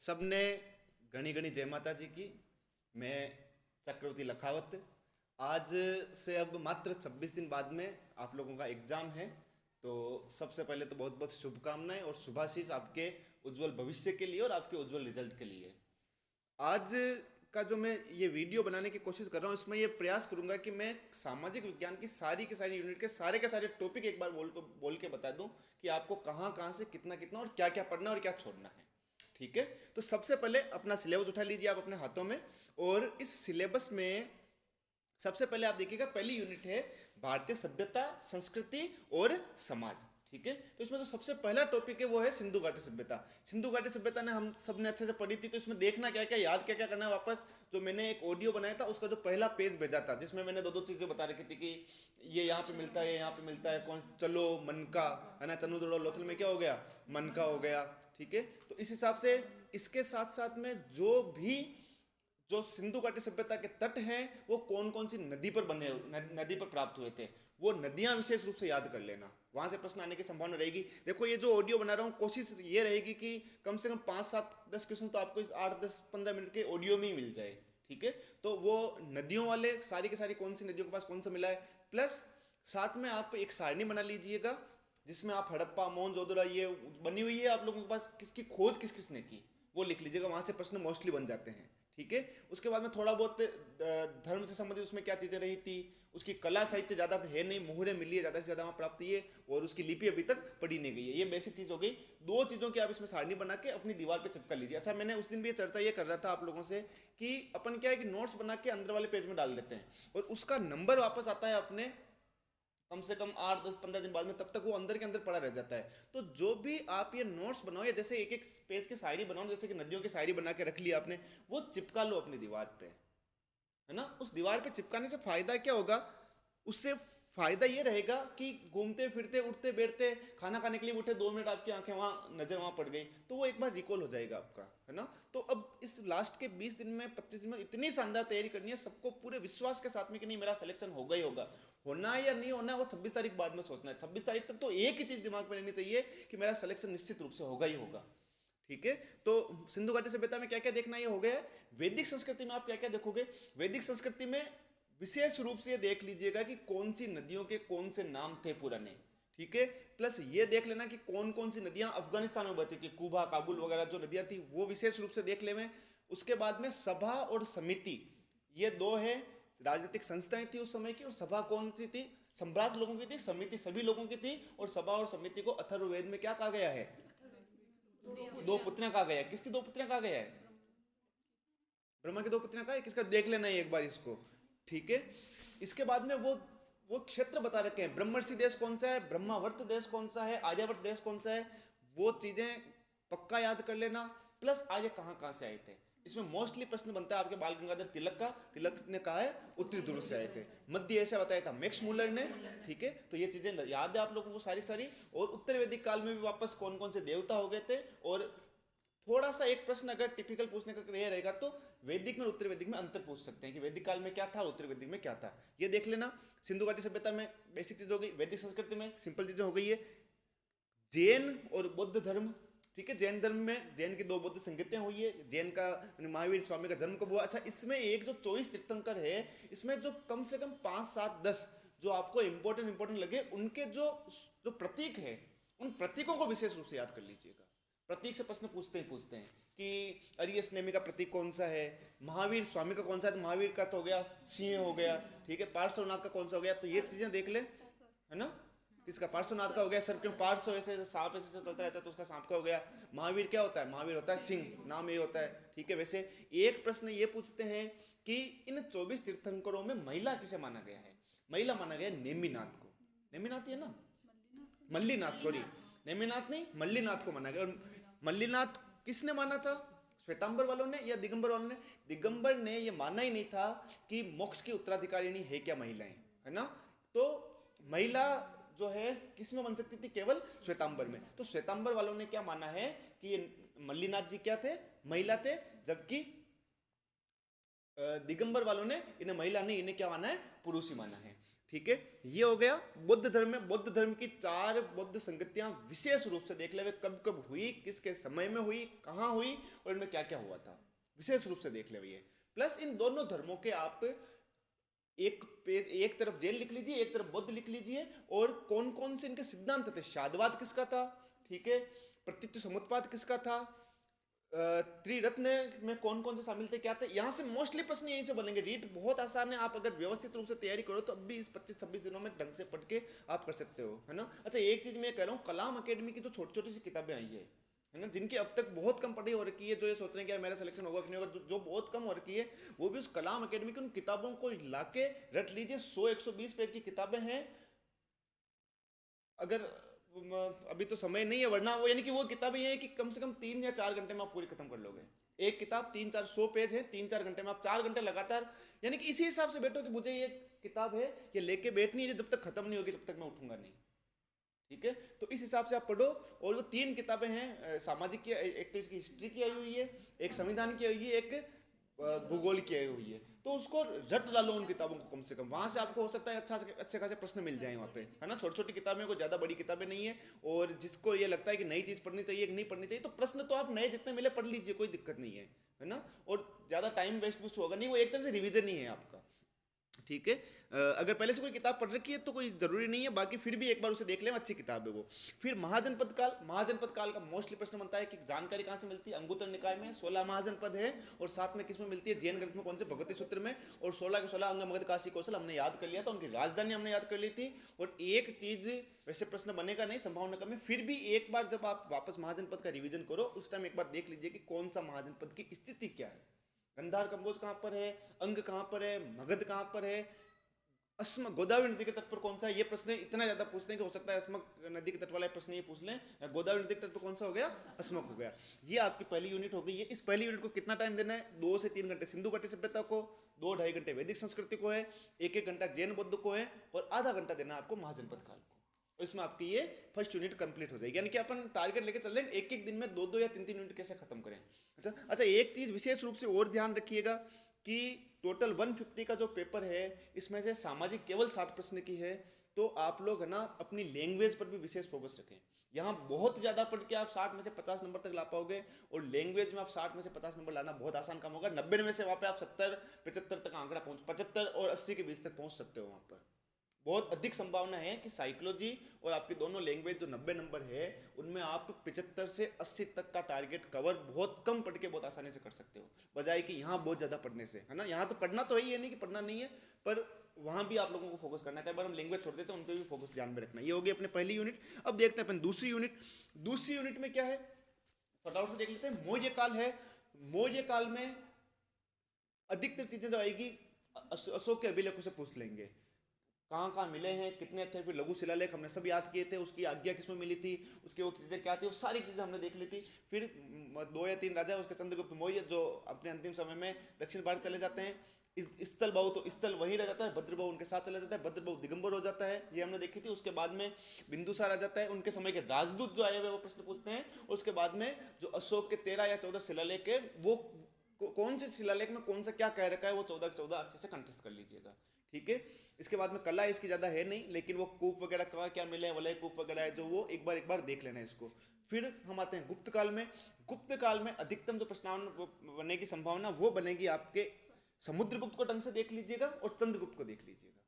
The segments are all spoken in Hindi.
सबने घनी घनी जय माता जी की। मैं चक्रवर्ती लखावत। आज से अब मात्र 26 दिन बाद में आप लोगों का एग्जाम है। तो सबसे पहले तो बहुत बहुत शुभकामनाएं और शुभाशीष आपके उज्जवल भविष्य के लिए और आपके उज्जवल रिजल्ट के लिए। आज का जो मैं ये वीडियो बनाने की कोशिश कर रहा हूँ, इसमें ये प्रयास करूंगा कि मैं सामाजिक विज्ञान की सारी यूनिट के सारे टॉपिक एक बार बोल के बता दूं कि आपको कहाँ कहाँ से कितना कितना और क्या क्या पढ़ना और क्या छोड़ना है। ठीक है, तो सबसे पहले अपना सिलेबस उठा लीजिए आप अपने हाथों में। और इस सिलेबस में सबसे पहले आप देखिएगा, पहली यूनिट है भारतीय सभ्यता, संस्कृति और समाज। ठीक है, तो इसमें जो सबसे पहला टॉपिक है वो है सिंधु घाटी सभ्यता। सिंधु घाटी सभ्यता ने हम सब ने अच्छे से पढ़ी थी, तो इसमें देखना क्या क्या, याद क्या क्या करना है वापस। जो मैंने एक ऑडियो बनाया था उसका जो पहला पेज भेजा था, जिसमें मैंने दो दो चीजें बता रखी थी कि ये यहाँ पे मिलता है, यहाँ पे मिलता है, कौन चलो मन का है ना, चनु दौड़ो लोथल में क्या हो गया, मन का हो गया। ठीक है, तो इस हिसाब से इसके साथ साथ में जो सिंधु घाटी सभ्यता के तट हैं वो कौन कौन सी नदी पर बने, नदी पर प्राप्त हुए थे, वो नदियां विशेष रूप से याद कर लेना। वहां से प्रश्न आने की संभावना रहेगी। देखो, ये जो ऑडियो बना रहा हूँ, कोशिश ये रहेगी कि कम से कम 5 7 10 क्वेश्चन तो आपको इस 8 10 15 मिनट के ऑडियो में ही मिल जाए। ठीक है, तो वो नदियों वाले सारी की सारी कौन सी नदियों के पास कौन सा मिला है, प्लस साथ में आप एक सारणी बना लीजिएगा जिसमें आप हड़प्पा मोहनजोदड़ो ये बनी हुई है आप लोगों के पास, किसकी खोज किस किसने की वो लिख लीजिएगा। वहां से प्रश्न मोस्टली बन जाते हैं। ठीक है, उसके बाद में थोड़ा बहुत धर्म से संबंधित उसमें क्या चीजें रही थी, उसकी कला साहित्य ज्यादा है नहीं, मुहरें मिली है ज्यादा से ज्यादा वहां प्राप्त हुई है, और उसकी लिपि अभी तक पढ़ी नहीं गई है। ये बेसिक चीज हो गई। दो चीजों की आप इसमें सारणी बना के अपनी दीवार पे चिपका लीजिए। अच्छा, मैंने उस दिन भी ये चर्चा ये कर रहा था आप लोगों से कि अपन क्या है कि नोट्स बना के अंदर वाले पेज में डाल देते हैं और उसका नंबर वापस आता है अपने कम से कम 8 10 15 दिन बाद में, तब तक वो अंदर के अंदर पड़ा रह जाता है। तो जो भी आप ये नोट्स बनाओ या जैसे एक एक पेज की शायरी बनाओ, जैसे कि नदियों की शायरी बना के रख लिया आपने, वो चिपका लो अपनी दीवार पे, है ना। उस दीवार पे चिपकाने से फायदा क्या होगा, उससे फायदा ये रहेगा कि घूमते फिरते उठते बैठते खाना खाने के लिए उठे, 2 मिनट आपकी आंखें वहां नजर वहां पड़ गई तो वो एक बार रिकॉल हो जाएगा आपका, है ना। तो अब इस लास्ट के 20 दिन में 25 दिन में इतनी शानदार तैयारी करनी है सबको, पूरे विश्वास के साथ में कि नहीं मेरा सिलेक्शन होगा ही होगा। होना है या नहीं होना है वो 26 तारीख बाद में सोचना है। 26 तारीख तक तो एक ही चीज दिमाग में रहनी चाहिए कि मेरा सिलेक्शन निश्चित रूप से होगा ही होगा। ठीक है, तो सिंधु घाटी सभ्यता में क्या क्या देखना ये हो गया है। वैदिक संस्कृति में आप क्या क्या देखोगे, वैदिक संस्कृति में विशेष रूप से ये देख लीजिएगा कि कौन सी नदियों के कौन से नाम थे पुराने। ठीक है, प्लस ये देख लेना कि कौन कौन सी नदियां अफगानिस्तान में बहती थी, कुबा काबुल वगैरह जो नदियां थी वो विशेष रूप से देख ले में। उसके बाद में सभा और समिति, ये दो है राजनीतिक संस्थाएं थी उस समय की, और सभा कौन सी थी, सम्राट लोगों की थी, समिति सभी लोगों की थी। और सभा और समिति को अथर्ववेद में क्या कहा गया है, दो पुत्रियां कहा गया है। किसकी दो पुत्रियां कहा गया है, ब्रह्मा की दो पुत्रियां कहा है। किसका देख लेना है एक बार इसको। ठीक है, इसके बाद में वो क्षेत्र बता रखे हैं, ब्रह्मर्षि देश कौन सा है, ब्रह्मावर्त देश कौन सा है, आर्यावर्त देश कौन सा है, वो चीजें पक्का याद कर लेना। प्लस आगे कहां कहां से आए थे, इसमें मोस्टली प्रश्न बनता है आपके बाल गंगाधर तिलक का। तिलक ने कहा है उत्तरी ध्रुव से आए थे। मध्य ऐसा बताया था मैक्स मूलर ने। ठीक है, तो ये चीजें याद है आप लोगों को सारी सारी। और उत्तर वैदिक काल में भी वापस कौन कौन से देवता हो गए थे। और थोड़ा सा एक प्रश्न अगर टिपिकल पूछने का ये रहेगा तो वैदिक में और उत्तर वैदिक में अंतर पूछ सकते हैं कि वैदिक काल में क्या था, उत्तर वैदिक में क्या था, ये देख लेना। सिंधु घाटी सभ्यता में बेसिक चीज हो गई, वैदिक संस्कृति में सिंपल चीजें हो गई है। जैन और बौद्ध धर्म, ठीक है, जैन धर्म में जैन की दो बौद्ध संगतियां हुई है। जैन का महावीर स्वामी का जन्म कब हुआ। अच्छा, इसमें एक जो 24 तीर्थंकर है, इसमें जो कम से कम 5 7 10 जो आपको इंपॉर्टेंट लगे, उनके जो जो प्रतीक है, उन प्रतीकों को विशेष रूप से याद कर लीजिएगा। प्रतीक से प्रश्न पूछते हैं कि अरियस नेमी का प्रतीक कौन सा है, महावीर स्वामी का कौन सा है, तो महावीर का तो हो गया सिंह हो गया। ठीक है, पार्श्वनाथ का कौन सा हो गया, तो ये चीजें देख ले, है ना। किसका, पार्श्वनाथ का हो गया सर, क्यों पार्श्व ऐसे सांप ऐसे चलता रहता है तो उसका सांप का हो गया। महावीर क्या होता है, महावीर होता है सिंह, नाम ये होता है। ठीक है, वैसे एक प्रश्न ये पूछते हैं कि इन 24 तीर्थंकरों में महिला किसे माना गया है। महिला माना गया नेमिनाथ को। नेमिनाथ है ना, मल्लीनाथ, सॉरी, नेमिनाथ नहीं मल्लीनाथ को माना गया। और मल्लीनाथ किसने माना था, श्वेतांबर वालों ने या दिगंबर वालों ने। दिगंबर ने ये माना ही नहीं था कि मोक्ष की उत्तराधिकारिणी है क्या महिलाएं, है ना। तो महिला जो है किसमें बन सकती थी, केवल श्वेतांबर में। तो श्वेतांबर वालों ने क्या माना है कि ये मल्लीनाथ जी क्या थे, महिला थे, जबकि दिगंबर वालों ने इन्हें महिला नहीं, इन्हें क्या माना है, पुरुष ही माना है। ठीक है, ये हो गया बौद्ध धर्म में। बौद्ध धर्म की 4 बौद्ध संगतियां विशेष रूप से देख ले, कब कब हुई, किसके समय में हुई, कहाँ हुई और इनमें क्या क्या हुआ था, विशेष रूप से देख ले ये। प्लस इन दोनों धर्मों के आप एक तरफ जैन लिख लीजिए, एक तरफ बौद्ध लिख लीजिए, और कौन कौन से इनके सिद्धांत थे। शादवाद किसका था, ठीक है, प्रतीत्व समुत्पाद किसका था, त्रिरत्न में कौन कौन से शामिल थे, क्या थे। यहाँ से मोस्टली प्रश्न यहीं से बनेंगे। रीट बहुत आसान है, आप अगर व्यवस्थित रूप से तैयारी करो तो अब भी इस 25-26 दिनों में ढंग से पढ़ के आप कर सकते हो, है ना। अच्छा, एक चीज मैं कह रहा हूँ, कलाम अकेडमी की जो छोटी छोटी सी किताबें आई है ना, जिनकी अब तक बहुत कम पढ़ी हो रखी है, जो ये सोच रहे हैं कि यार मेरा सिलेक्शन होगा कि नहीं होगा, जो बहुत कम हो रखी है, वो भी उस कलाम अकेडमी की उन किताबों को लाके रट लीजिए। 100-120 पेज की किताबें हैं। अगर अभी तो समय नहीं है, वरना वो यानी कि वो किताबें ये है कि कम से कम 3 या 4 घंटे में आप पूरी खत्म कर लोगे। एक किताब 300-400 पेज है, 3-4 घंटे में आप 4 घंटे लगातार, यानी कि इसी हिसाब से बैठो कि मुझे ये किताब है, ये लेके बैठनी है, जब तक खत्म नहीं होगी तब तक मैं उठूंगा नहीं, ठीक है। तो इस हिसाब से आप पढ़ो। और वो 3 किताबें हैं, सामाजिक की, एक तो इसकी हिस्ट्री की आई हुई है, एक संविधान की आई हुई है, एक भूगोल की आई हुई है। तो उसको रट डालो उन किताबों को कम से कम, वहां से आपको हो सकता है अच्छे खासे प्रश्न मिल जाए वहाँ पे, है ना। छोटी छोटी किताबें, कोई ज्यादा बड़ी किताबें नहीं है। और जिसको ये लगता है कि नई चीज पढ़नी चाहिए कि नहीं पढ़नी चाहिए, तो प्रश्न तो आप नए जितने मिले पढ़ लीजिए, कोई दिक्कत नहीं है ना। और ज्यादा टाइम वेस्ट भी होगा नहीं, वो एक तरह से रिविजन ही है आपका, ठीक है। अगर पहले से कोई किताब पढ़ रखी है तो कोई जरूरी नहीं है, बाकी फिर भी एक बार उसे देख लें, अच्छी किताब है वो। फिर महाजनपद काल, महाजनपद काल का मोस्टली प्रश्न बनता है कि जानकारी कहाँ से मिलती है। अंगुत्तर निकाय में 16 महाजनपद है, और साथ में किसमें मिलती है, जैन ग्रंथ में, कौन से, भगवती सूत्र में। और 16 के 16 अंग मगध काशी कौशल हमने याद कर लिया था, उनकी राजधानी हमने याद कर ली थी। और एक चीज, वैसे प्रश्न बनेगा नहीं, संभावना कम है, फिर भी एक बार जब आप वापस महाजनपद का रिविजन करो, उस टाइम एक बार देख लीजिए कि कौन सा महाजनपद की स्थिति क्या है, गंधार कंबोज कहाँ पर है, अंग कहाँ पर है, मगध कहाँ पर है, अस्मक गोदावरी नदी के तट पर कौन सा है। ये प्रश्न इतना ज्यादा पूछते हैं कि हो सकता है अस्मक नदी के तट वाला प्रश्न ये पूछ लें, गोदावरी नदी के तट पर कौन सा हो गया, अस्मक हो गया। ये आपकी पहली यूनिट हो गई है। इस पहली यूनिट को कितना टाइम देना है, 2 से 3 घंटे सिंधु घाटी सभ्यता को, 2-2.5 घंटे वैदिक संस्कृति को है, 1-1 घंटा जैन बौद्ध को है, और आधा घंटा देना आपको महाजनपद काल को। और इसमें आपकी ये फर्स्ट यूनिट कंप्लीट हो जाएगी। यानी कि अपन टारगेट लेके चल रहे हैं एक एक दिन में 2-2 या 3-3 यूनिट कैसे खत्म करें। अच्छा, एक चीज विशेष रूप से और ध्यान रखिएगा कि टोटल 150 का जो पेपर है, इसमें से सामाजिक केवल 60 प्रश्न की है। तो आप लोग है ना अपनी लैंग्वेज पर भी विशेष फोकस रखें। यहाँ बहुत ज्यादा पढ़ के आप 60 में से 50 नंबर तक ला पाओगे, और लैंग्वेज में आप 60 में से 50 नंबर लाना बहुत आसान काम होगा। 90 में से वहाँ पे आप 70-75 तक आंकड़ा 75 और 80 के बीच तक पहुंच सकते हो। वहाँ पर बहुत अधिक संभावना है कि साइकोलॉजी और आपकी दोनों लैंग्वेज जो 90 नंबर है, उनमें आप 75 से 80 तक का टारगेट कवर बहुत कम पढ़ के बहुत आसानी से कर सकते हो, बजाय कि यहाँ बहुत ज्यादा पढ़ने से, है ना। यहाँ तो पढ़ना तो है ही, नहीं कि पढ़ना नहीं है, पर वहां भी आप लोगों को फोकस करना है। कई बार हम लैंग्वेज छोड़ देते हैं, उन पर भी फोकस ध्यान में रखना। ये होगी अपने पहली यूनिट। अब देखते हैं अपन दूसरी यूनिट। दूसरी यूनिट में क्या है, फटाफट से देख लेते हैं। मौर्य काल है। मौर्य काल में अधिकतर चीजें जो आएगी अशोक के अभिलेखों से पूछ लेंगे, कहाँ कहाँ मिले हैं, कितने थे। फिर लघु शिलालेख हमने सब याद किए थे, उसकी आज्ञा किसमें मिली थी, उसकी वो चीज़ें क्या थी, वो सारी चीज़ें हमने देख ली थी। फिर 2 या 3 राजा, उसके चंद्रगुप्त मौर्य, जो अपने अंतिम समय में दक्षिण भारत चले जाते हैं। स्थल बहु तो स्थल वहीं रह जाता है, भद्र बहु उनके साथ चला जाता है, भद्र बहु दिगंबर हो जाता है, ये हमने देखी थी। उसके बाद में बिंदुसार आ जाता है, उनके समय के राजदूत जो आए हुए वो प्रश्न पूछते हैं। उसके बाद में जो अशोक के 13 या 14 शिलालेख है, वो कौन से शिलालेख में कौन सा क्या कह रखा है, वो 14 के 14 अच्छे से कंठस्थ कर लीजिएगा, ठीक है। इसके बाद में कला इसकी ज्यादा है नहीं, लेकिन वो कूप वगैरह कहाँ क्या मिले, वलय कूप वगैरह है जो, वो एक बार देख लेना है इसको। फिर हम आते हैं गुप्त काल में। गुप्त काल में अधिकतम जो प्रश्नावली बनने की संभावना वो बनेगी आपके समुद्रगुप्त को ढंग से देख लीजिएगा और चंद्रगुप्त को देख लीजिएगा।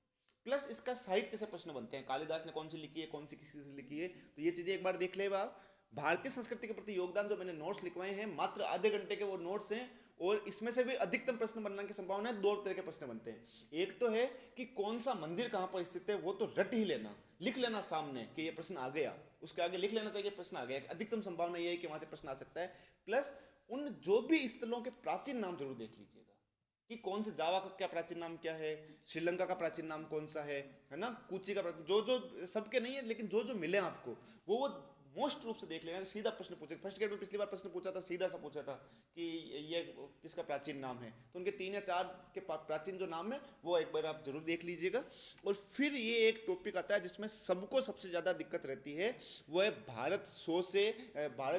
प्लस इसका साहित्य से प्रश्न बनते हैं, कालिदास ने कौन सी लिखी है, कौन सी किसी से लिखी है, तो ये चीजें एक बार देख लेगा। भारतीय संस्कृति के प्रति योगदान जो मैंने नोट्स लिखवाए हैं, मात्र आधे घंटे के वो नोट्स हैं, और इसमें से भी अधिकतम प्रश्न बनने की संभावना है। 2 तरह के प्रश्न बनते हैं। एक तो है कि कौन सा मंदिर कहां पर स्थित है, वो तो रट ही लेना, लिख लेना सामने कि ये प्रश्न आ गया, उसके आगे लिख लेना चाहिए प्रश्न आ गया। अधिकतम संभावना यह है कि वहां से प्रश्न आ सकता है। प्लस उन जो भी स्थलों के प्राचीन नाम जरूर देख लीजिएगा कि कौन से, जावा का क्या प्राचीन नाम क्या है, श्रीलंका का प्राचीन नाम कौन सा है ना, कूची का प्राचीन, जो सबके नहीं है लेकिन जो मिले आपको वो मोस्ट रूप से देख लेना। सीधा प्रश्न पूछे, फर्स्ट ग्रेड में पिछली बार प्रश्न पूछा था, सीधा सा पूछा था कि ये किसका प्राचीन नाम है, तो उनके 3 या 4 के प्राचीन जो नाम है वो एक बार आप जरूर देख लीजिएगा। और फिर ये एक टॉपिक आता है जिसमें सबको सबसे ज़्यादा दिक्कत रहती है, वो है भारत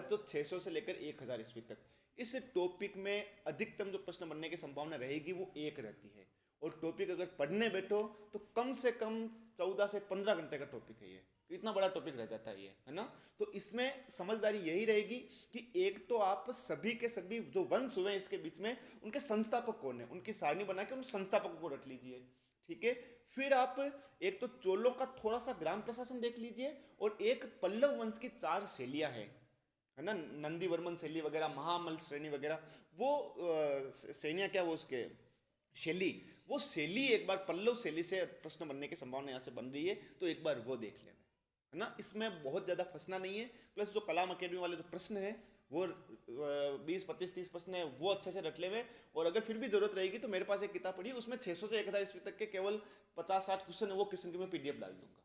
जो 600 से लेकर 1000 ईस्वी तक। इस टॉपिक में अधिकतम जो प्रश्न बनने की संभावना रहेगी वो एक रहती है, और टॉपिक अगर पढ़ने बैठो तो कम से कम 14 से 15 घंटे का टॉपिक है ये, इतना बड़ा टॉपिक रह जाता है ये, है ना। तो इसमें समझदारी यही रहेगी कि एक तो आप सभी के सभी जो वंश हुए इसके बीच में उनके संस्थापक कौन है, उनकी सारणी बना के उन संस्थापकों को रख लीजिए, ठीक है। फिर आप एक तो चोलों का थोड़ा सा ग्राम प्रशासन देख लीजिए, और एक पल्लव वंश की 4 शैलियां हैं, है ना, नंदी वर्मन शैली वगैरह, महामल श्रेणी वगैरह, वो श्रेणियां क्या, वो उसके शैली, वो शैली एक बार पल्लव शैली से प्रश्न बनने की संभावना यहाँ से बन रही है, तो एक बार वो देख लेना, है ना। इसमें बहुत ज़्यादा फंसना नहीं है। प्लस जो कलाम अकेडमी वाले जो प्रश्न है वो 20, 25, 30 प्रश्न है, वो अच्छे से रट ले में। और अगर फिर भी जरूरत रहेगी तो मेरे पास एक किताब पड़ी, उसमें 600 से 1000 ईस्वी तक के केवल 50-60 क्वेश्चन है, वो क्वेश्चन की मैं पीडीएफ डाल दूंगा,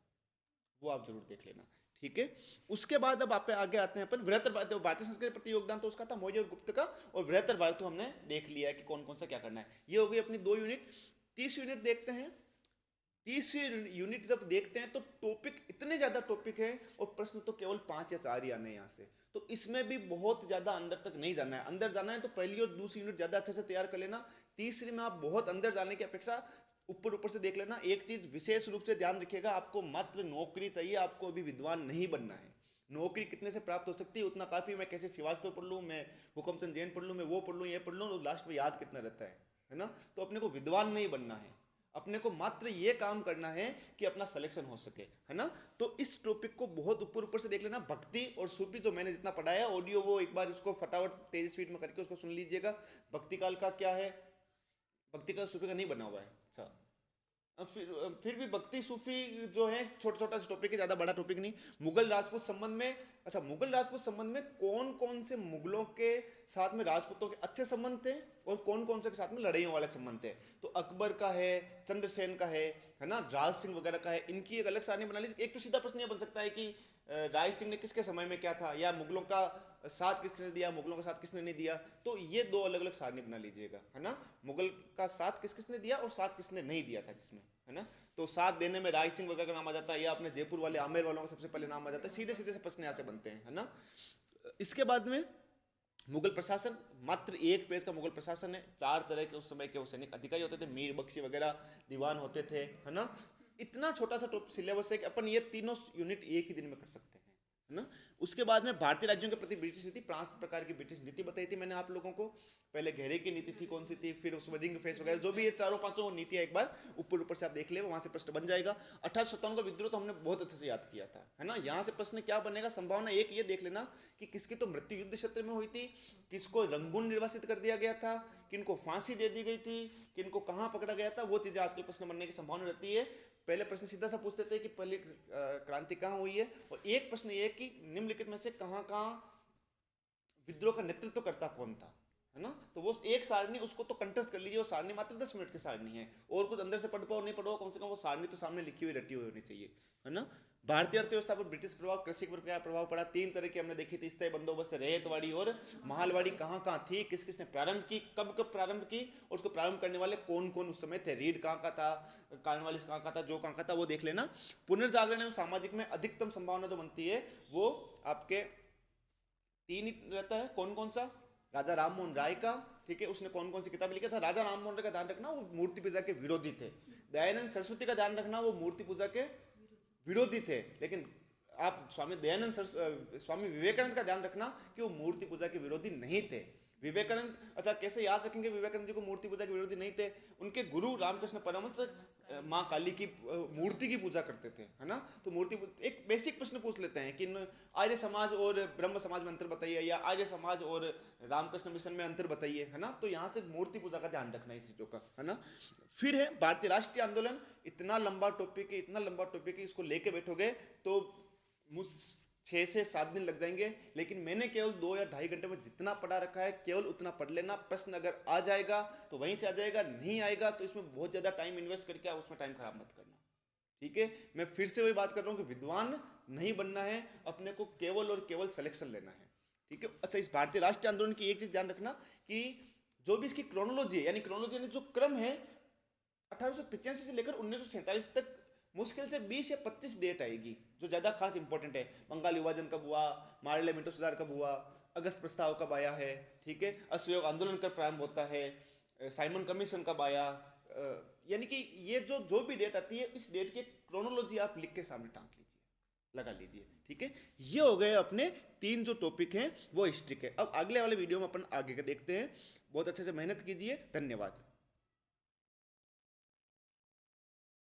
वो आप जरूर देख लेना, ठीक है। उसके बाद अब आप आगे आते हैं अपन बृहत्तर भारतीय संस्कृति प्रति योगदान, तो उसका था मौर्य और गुप्त का, और बृहत्तर भारत तो हमने देख लिया है कि कौन कौन सा क्या करना है। ये हो गई अपनी 2 यूनिट। 30 यूनिट देखते हैं। 30 यूनिट जब देखते हैं तो टॉपिक इतने ज्यादा टॉपिक है, और प्रश्न तो केवल 5 या 4 ही आने हैं यहाँ से, तो इसमें भी बहुत ज्यादा अंदर तक नहीं जाना है। अंदर जाना है तो पहली और दूसरी यूनिट ज्यादा अच्छे से तैयार कर लेना। तीसरी में आप बहुत अंदर जाने की अपेक्षा ऊपर ऊपर से देख लेना। एक चीज विशेष रूप से ध्यान रखिएगा, आपको मात्र नौकरी चाहिए, आपको अभी विद्वान नहीं बनना है। नौकरी कितने से प्राप्त हो सकती है उतना काफी, मैं कैसे श्रीवास्तव पढ़ लूँ, मैं हुकमचंद जैन पढ़ लूँ, मैं वो पढ़ लूँ, ये पढ़ लूँ, और लास्ट में याद कितना रहता है ना। तो अपने को विद्वान नहीं बनना है, अपने को मात्र ये काम करना है कि अपना सिलेक्शन हो सके, है ना। तो इस टॉपिक को बहुत ऊपर ऊपर से देख लेना। भक्ति और सूफी जो मैंने जितना पढ़ाया ऑडियो, वो एक बार इसको फटाफट तेज स्पीड में करके उसको सुन लीजिएगा। भक्ति काल का क्या है, भक्ति काल सूफी का नहीं बना हुआ है, अच्छा। फिर भी भक्ति सूफी जो है छोटा छोटा सा टॉपिक है, ज्यादा बड़ा टॉपिक नहीं। मुगल राजपूत संबंध में, अच्छा, मुगल राजपूत संबंध में कौन कौन से मुगलों के साथ में राजपूतों के अच्छे संबंध थे और कौन कौन से के साथ में लड़ाइयों वाले संबंध थे, तो अकबर का है, चंद्रसेन का है ना, राज सिंह वगैरह का है। इनकी एक अलग सारणी बना लीजिए। एक तो सीधा प्रश्न ये बन सकता है कि राय सिंह ने किसके समय में क्या था, या मुगलों का साथ किसने दिया, मुगलों का साथ किसने नहीं दिया, तो ये 2 अलग अलग सारणी बना लीजिएगा, है ना। मुगल का साथ किस किसने दिया और साथ किसने नहीं दिया था जिसमें, है ना। तो साथ देने में राय सिंह वगैरह का नाम आ जाता है, या अपने जयपुर वाले आमेर वालों का सबसे पहले नाम आ जाता है। सीधे सीधे से प्रश्न यहाँ से बनते हैं, है ना। इसके बाद में मुगल प्रशासन, मात्र 1 पेज का मुगल प्रशासन है। 4 तरह के उस समय के वो सैनिक अधिकारी होते थे, मीर बख्शी वगैरह दीवान होते थे, है ना। इतना छोटा सा टॉप सिलेबस है कि अपन ये तीनों यूनिट एक ही दिन में कर सकते हैं, है ना। उसके बाद में भारतीय राज्यों के प्रति ब्रिटिश नीति, 5 प्रकार की ब्रिटिश नीति बताई थी मैंने आप लोगों को। पहले घेरे की नीति थी, कौन सी थी, फिर उसमें रिंग फेस वगैरह, जो भी ये चारों पांचों नीतियां एक बार ऊपर ऊपर से आप देख ले, वहां से प्रश्न बन जाएगा। 1857 का विद्रोह तो हमने बहुत अच्छे से याद किया था, है ना। यहाँ से प्रश्न क्या बनेगा, संभावना एक ये देख लेना कि किसकी तो मृत्यु युद्ध क्षेत्र में हुई थी, किसको रंगून निर्वासित कर दिया गया था, किनको फांसी दे दी गई थी, किनको कहाँ पकड़ा गया था, वो चीजें आजकल प्रश्न बनने की संभावना रहती है। पहले प्रश्न सीधा सा पूछते थे कि पहली क्रांति कहाँ हुई है, और एक प्रश्न ये कि निम्नलिखित में से कहाँ कहाँ विद्रोह का नेतृत्व करता कौन था, है ना। तो वो एक सारणी, उसको तो कंटेस्ट कर लीजिए। वो सारणी मात्र 10 मिनट की सारणी है, और कुछ अंदर से पढ़ पाओ नहीं पढ़ो, कम से कम वो सारणी तो सामने लिखी हुई रटी हुई होनी चाहिए, है ना। भारतीय अर्थव्यवस्था पर ब्रिटिश प्रभाव, कृषि पर क्या प्रभाव पड़ा, 3 तरह की हमने देखी थी, स्थायी बंदोबस्त, रैयतवाड़ी और माहलवाड़ी कहाँ कहाँ थी, किस किसने प्रारंभ की, कब कब प्रारंभ की, और उसको प्रारंभ करने वाले कौन कौन उस समय थे, रीड कहाँ का था, कार्नवालिस कहाँ का था, जो कहाँ का था, वो देख लेना। पुनर्जागरण एवं सामाजिक में अधिकतम संभावना जो बनती है वो आपके 3 ही रहता है। कौन कौन सा, राजा राममोहन राय का, ठीक है, उसने कौन कौन सी किताब लिखी। था राजा राममोहन राय का ध्यान रखना, वो मूर्ति पूजा के विरोधी थे। दयानंद सरस्वती का ध्यान रखना, वो मूर्ति पूजा के विरोधी थे। लेकिन आप स्वामी विवेकानंद का ध्यान रखना कि वो मूर्ति पूजा के विरोधी नहीं थे। विवेकानंद, अच्छा कैसे याद रखेंगे विवेकानंद जी को मूर्ति पूजा के विरोधी नहीं थे, उनके गुरु रामकृष्ण परमहंस माँ काली की मूर्ति की पूजा करते थे, है ना। तो एक बेसिक प्रश्न पूछ लेते हैं कि आर्य समाज और ब्रह्म समाज में अंतर बताइए, या आर्य समाज और रामकृष्ण मिशन में अंतर बताइए, है ना। तो यहाँ से मूर्ति पूजा का ध्यान रखना है इस चीजों का, है ना। फिर है भारतीय राष्ट्रीय आंदोलन। इतना लंबा टॉपिक है, इतना लंबा टॉपिक है, इसको लेके बैठोगे तो 6 से 7 दिन लग जाएंगे। लेकिन मैंने केवल 2 या 2.5 घंटे में जितना पढ़ा रखा है केवल उतना पढ़ लेना। प्रश्न अगर आ जाएगा तो वहीं से आ जाएगा, नहीं आएगा तो इसमें बहुत ज्यादा टाइम इन्वेस्ट करके आप उसमें टाइम खराब मत करना, ठीक है। मैं फिर से वही बात कर रहा हूँ कि विद्वान नहीं बनना है, अपने को केवल और केवल सिलेक्शन लेना है, ठीक है। अच्छा, इस भारतीय राष्ट्रीय आंदोलन की एक चीज ध्यान रखना कि जो भी इसकी क्रोनोलॉजी है, यानी क्रोनोलॉजी यानी जो क्रम है, 1885 से लेकर 1947 तक मुश्किल से 20 या 25 डेट आएगी जो ज्यादा खास इंपॉर्टेंट है। बंगाल विभाजन कब हुआ, मार्ले मिंटो सुधार कब हुआ, अगस्त प्रस्ताव कब आया है, ठीक है, असहयोग आंदोलन कब प्रारंभ होता है, साइमन कमीशन कब आया, यानी कि ये जो भी डेट आती है, इस डेट की क्रोनोलॉजी आप लिख के सामने टांग लीजिए, लगा लीजिए, ठीक है। ये हो गए अपने 3 जो टॉपिक हैं वो हिस्ट्री के। अब अगले वाले वीडियो में अपन आगे के देखते हैं। बहुत अच्छे से मेहनत कीजिए। धन्यवाद।